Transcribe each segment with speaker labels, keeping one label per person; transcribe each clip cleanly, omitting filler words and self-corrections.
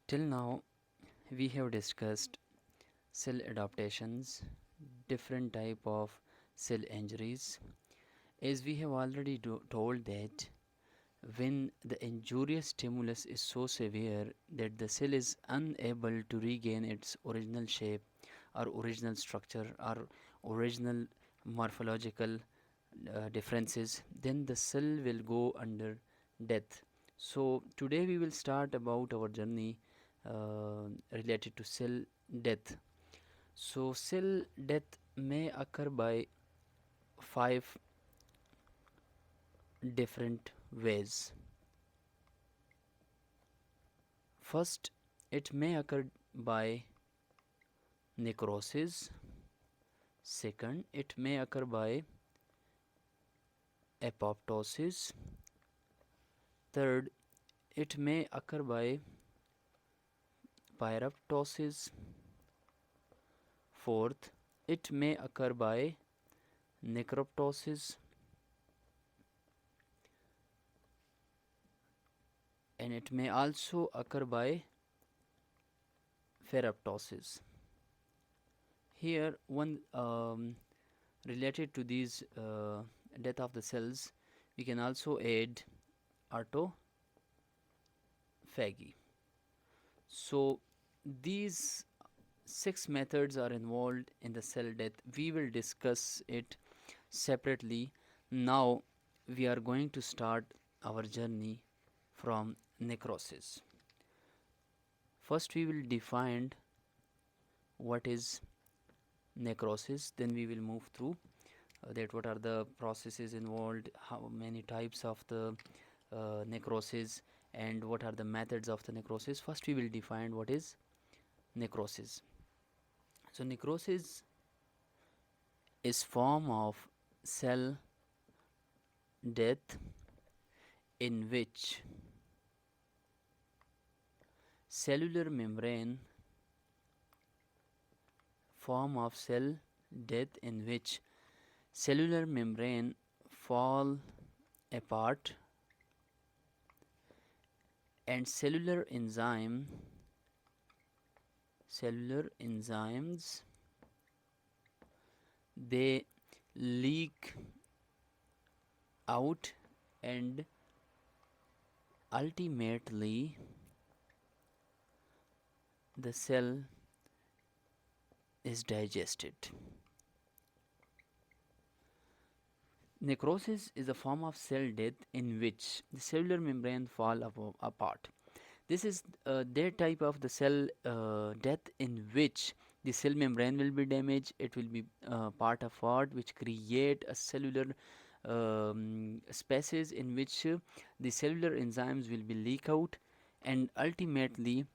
Speaker 1: Till now, we have discussed cell adaptations, different type of cell injuries. As we have already told that when the injurious stimulus is so severe that the cell is unable to regain its original shape or original structure or original morphological differences, then the cell will go under death. So today we will start about our journey related to cell death. So cell death may occur by five different ways. First, it may occur by necrosis. Second, it may occur by apoptosis. Third, it may occur by pyroptosis. Fourth, it may occur by necroptosis, and it may also occur by ferroptosis. Here, one related to these death of the cells, we can also add autophagy. So, these six methods are involved in the cell death. We will discuss it separately. Now, we are going to start our journey from necrosis. First, we will define what is necrosis, then we will move through that what are the processes involved, how many types of the necrosis, and what are the methods of the necrosis. First, we will define what is necrosis. So, necrosis is form of cell death in which cellular membrane form of cell death in which cellular membrane fall apart and cellular enzymes they leak out and ultimately the cell is digested. Necrosis is a form of cell death in which the cellular membrane fall apart. This is that type of the cell death in which the cell membrane will be damaged. It will be part of what which create a cellular spaces in which the cellular enzymes will be leak out, and ultimately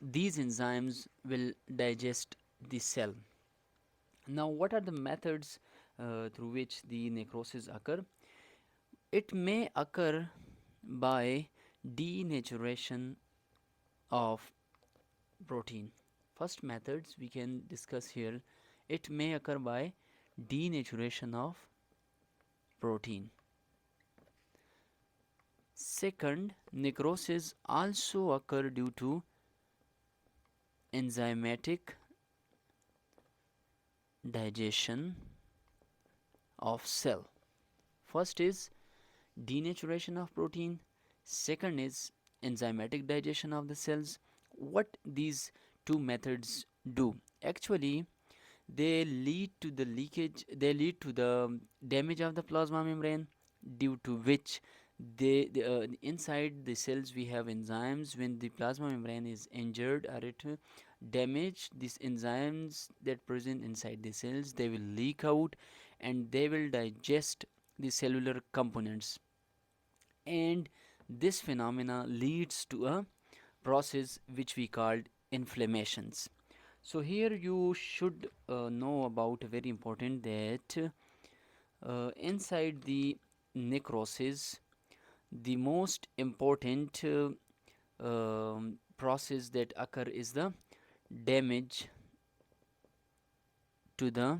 Speaker 1: these enzymes will digest the cell. Now, what are the methods through which the necrosis occur? It may occur by denaturation of protein. First methods we can discuss here. It may occur by denaturation of protein. Second, necrosis also occur due to enzymatic digestion of cell. First is denaturation of protein, second is enzymatic digestion of the cells. What these two methods do? Actually, they lead to the leakage, they lead to the damage of the plasma membrane, due to which inside the cells we have enzymes. When the plasma membrane is injured or it damaged, these enzymes that present inside the cells, they will leak out and they will digest the cellular components, and this phenomena leads to a process which we called inflammations. So here you should know about a very important that inside the necrosis, the most important process that occur is the damage to the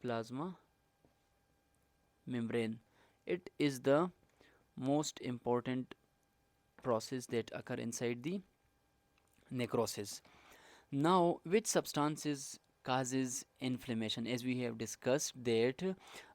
Speaker 1: plasma membrane. It is the most important process that occur inside the necrosis. Now, which substances causes inflammation? As we have discussed that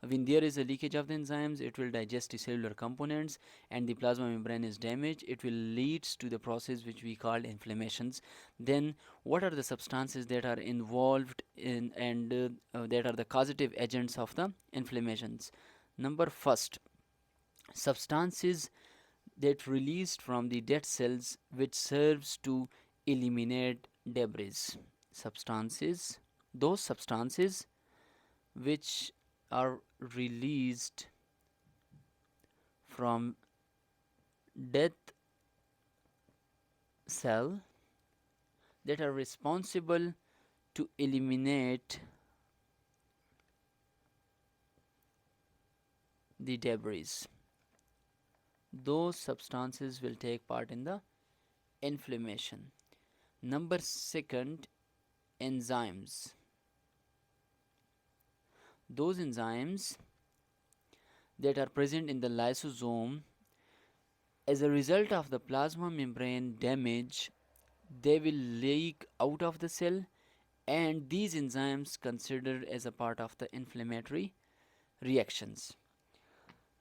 Speaker 1: when there is a leakage of the enzymes, it will digest the cellular components and the plasma membrane is damaged. It will leads to the process which we call inflammations. Then what are the substances that are involved in and that are the causative agents of the inflammations? Number first, substances that released from the dead cells which serves to eliminate debris. Substances, those substances which are released from dead cell that are responsible to eliminate the debris. Those substances will take part in the inflammation. Number second, enzymes. Those enzymes that are present in the lysosome as a result of the plasma membrane damage, they will leak out of the cell, and these enzymes considered as a part of the inflammatory reactions.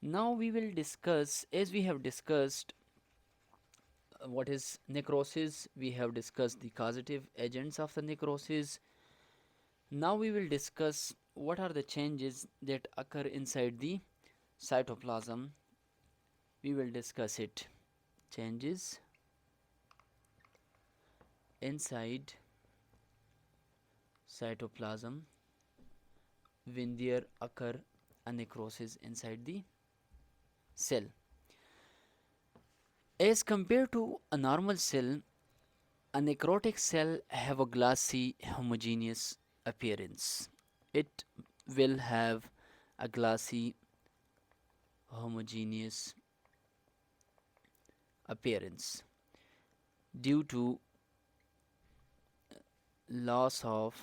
Speaker 1: Now we will discuss, as we have discussed what is necrosis, we have discussed the causative agents of the necrosis. Now we will discuss what are the changes that occur inside the cytoplasm. We will discuss it. Changes inside cytoplasm when there occur a necrosis inside the cell. As compared to a normal cell, a necrotic cell have a glassy homogeneous appearance. It will have a glassy homogeneous appearance due to loss of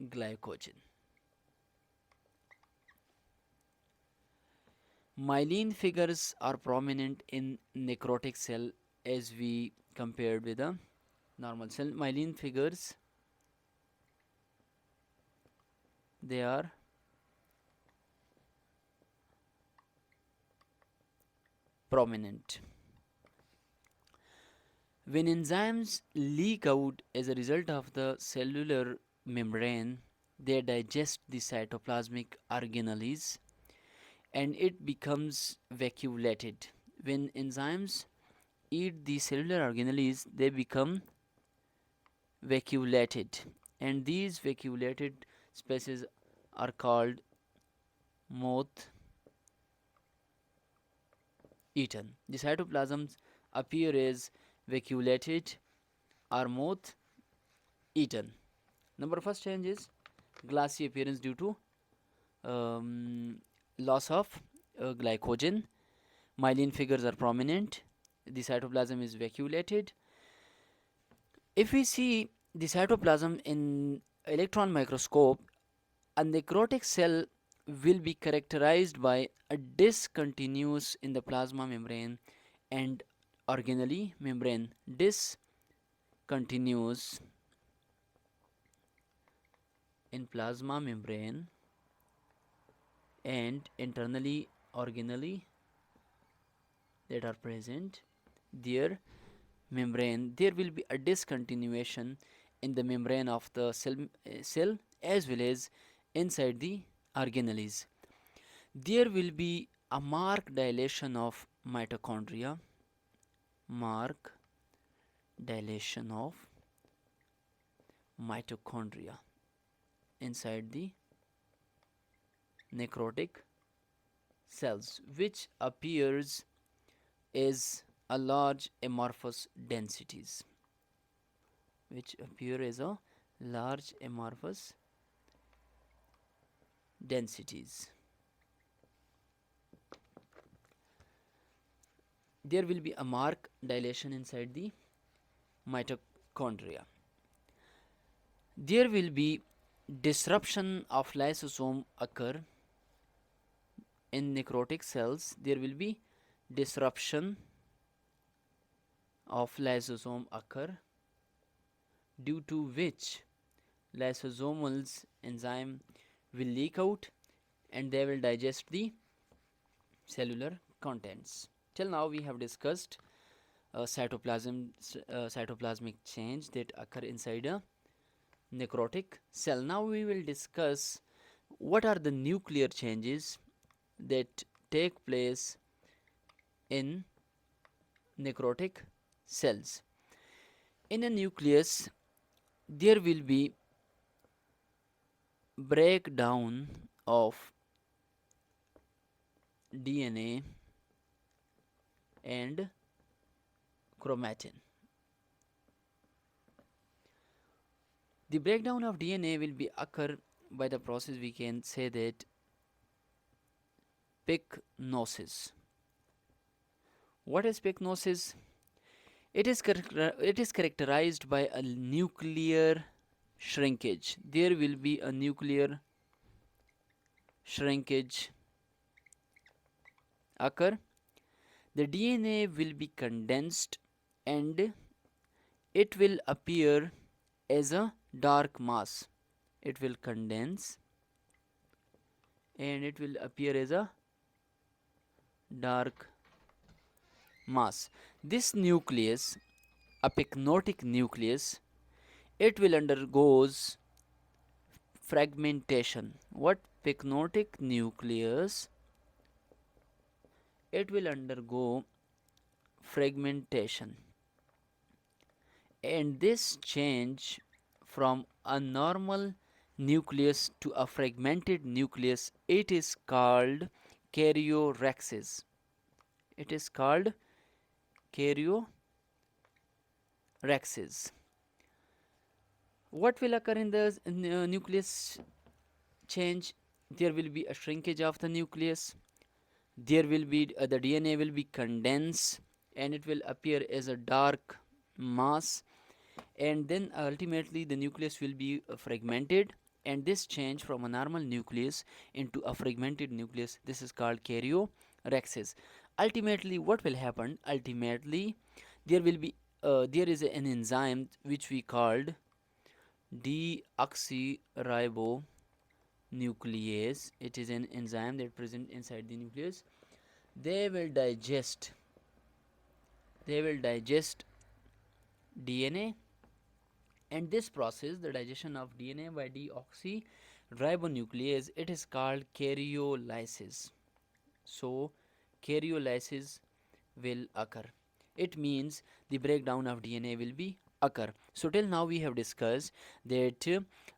Speaker 1: glycogen. Myelin figures are prominent in necrotic cell as we compared with a normal cell. Myelin figures, they are prominent. When enzymes leak out as a result of the cellular membrane, they digest the cytoplasmic organelles and it becomes vacuolated. When enzymes eat the cellular organelles, they become vacuolated, and these vacuolated species are called moth eaten. The cytoplasms appear as vacuolated or moth eaten. Number first change is glassy appearance due to loss of glycogen. Myelin figures are prominent. The cytoplasm is vacuolated. If we see the cytoplasm in electron microscope, a necrotic cell will be characterized by a discontinuous in the plasma membrane and organelle membrane. Discontinuous in plasma membrane and internally organelle that are present their membrane. There will be a discontinuation in the membrane of the cell as well as inside the organelles. There will be a marked dilation of mitochondria, marked dilation of mitochondria inside the necrotic cells, which appears as a large amorphous densities, which appear as a large amorphous densities. There will be a marked dilation inside the mitochondria. There will be disruption of lysosome occur in necrotic cells. There will be disruption of lysosome occur, due to which lysosomal enzyme will leak out and they will digest the cellular contents. Till now we have discussed cytoplasmic change that occur inside a necrotic cell. Now we will discuss what are the nuclear changes that take place in necrotic cells. In a nucleus, there will be breakdown of DNA and chromatin. The breakdown of DNA will be occur by the process we can say that pycnosis. What is pycnosis? It is characterized by a nuclear shrinkage. There will be a nuclear shrinkage occur. The DNA will be condensed and it will appear as a dark mass. It will condense and it will appear as a dark mass. This nucleus, a pycnotic nucleus, it will undergoes fragmentation. What pycnotic nucleus? It will undergo fragmentation, and this change from a normal nucleus to a fragmented nucleus, it is called karyophyresis. It is called karyophyresis. What will occur in the nucleus change? There will be a shrinkage of the nucleus. There will be the DNA will be condensed and it will appear as a dark mass, and then ultimately the nucleus will be fragmented, and this change from a normal nucleus into a fragmented nucleus, this is called karyophyresis. Ultimately what will happen? Ultimately there will be there is an enzyme which we called deoxyribonuclease. It is an enzyme that present inside the nucleus. They will digest DNA, and this process, the digestion of DNA by deoxyribonuclease, it is called karyolysis. So karyolysis will occur. It means the breakdown of DNA will be occur. So till now we have discussed that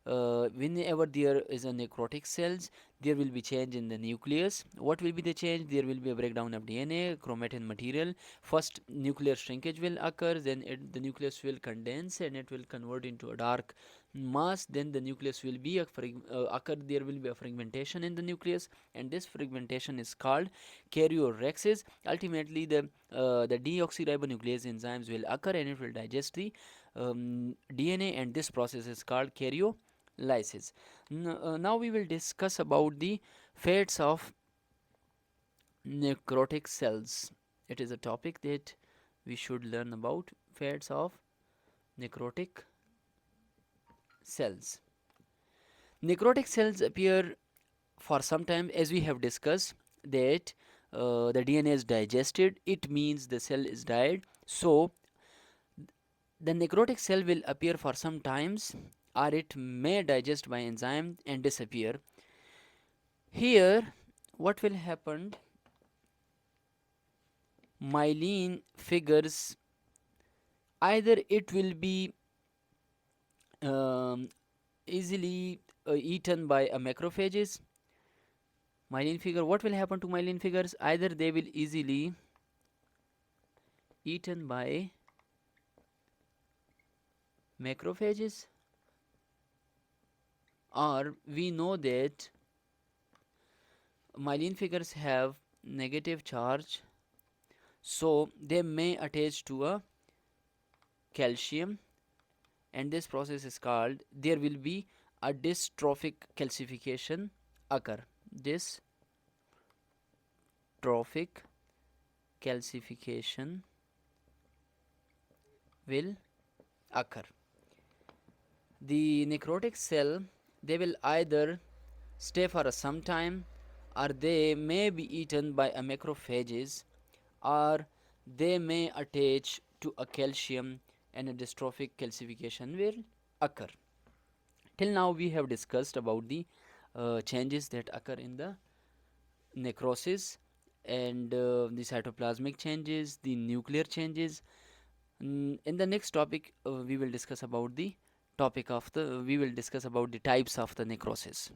Speaker 1: whenever there is a necrotic cells, there will be change in the nucleus. What will be the change? There will be a breakdown of DNA, chromatin material. First nuclear shrinkage will occur, then the nucleus will condense and it will convert into a dark mass. Then the nucleus will be occur. There will be a fragmentation in the nucleus, and this fragmentation is called karyophyresis. Ultimately the deoxyribonuclease enzymes will occur and it will digest the DNA, and this process is called karyolysis. Now we will discuss about the fates of necrotic cells. It is a topic that we should learn about, fates of necrotic cells. Necrotic cells appear for some time, as we have discussed that the DNA is digested, it means the cell is died. So the necrotic cell will appear for some times, or it may digest by enzyme and disappear. Here what will happen? Myelin figures, either it will be easily eaten by a macrophages. Myelin figure, what will happen to myelin figures? Either they will easily eaten by macrophages, or we know that myelin figures have negative charge, so they may attach to a calcium, and this process is called, there will be a dystrophic calcification occur. Dystrophic calcification will occur. The necrotic cell, they will either stay for some time, or they may be eaten by a macrophages, or they may attach to a calcium and a dystrophic calcification will occur. Till now we have discussed about the changes that occur in the necrosis, and the cytoplasmic changes, the nuclear changes. In the next topic, we will discuss about the types of the necrosis.